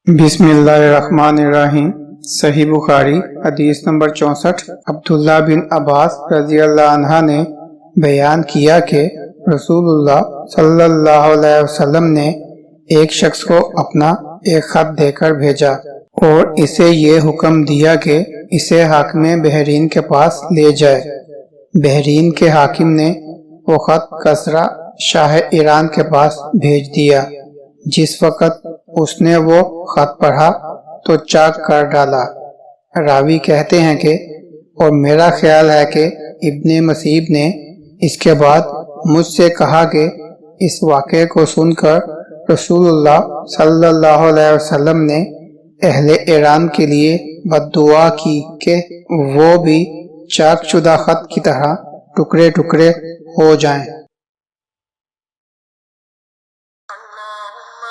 بسم اللہ الرحمن الرحیم۔ صحیح بخاری حدیث نمبر 64۔ عبداللہ بن عباس رضی اللہ عنہ نے بیان کیا کہ رسول اللہ صلی اللہ علیہ وسلم نے ایک شخص کو اپنا ایک خط دے کر بھیجا اور اسے یہ حکم دیا کہ اسے حاکم بحرین کے پاس لے جائے۔ بحرین کے حاکم نے وہ خط کسریٰ شاہ ایران کے پاس بھیج دیا۔ جس وقت اس نے وہ خط پڑھا تو چاک کر ڈالا۔ راوی کہتے ہیں کہ اور میرا خیال ہے کہ ابن مسیب نے اس کے بعد مجھ سے کہا کہ اس واقعے کو سن کر رسول اللہ صلی اللہ علیہ وسلم نے اہل ایران کے لیے بد دعا کی کہ وہ بھی چاک شدہ خط کی طرح ٹکڑے ٹکڑے ہو جائیں۔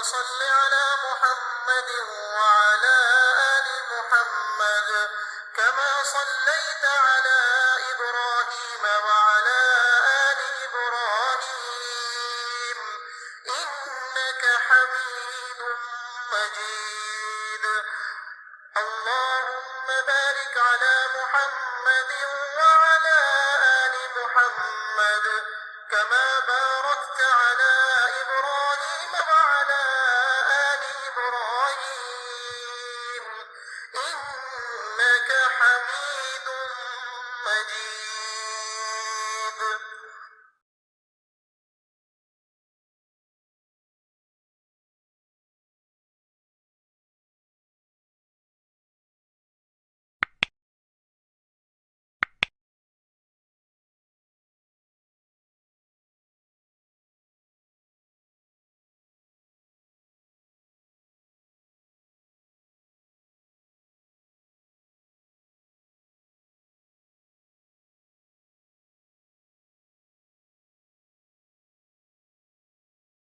صل على محمد وعلى آل محمد كما صليت على إبراهيم وعلى آل إبراهيم إنك حميد مجيد اللهم بارك على محمد وعلى آل محمد كما باركت على إبراهيم وعلى آل إبراهيم إنك حميد مجيد۔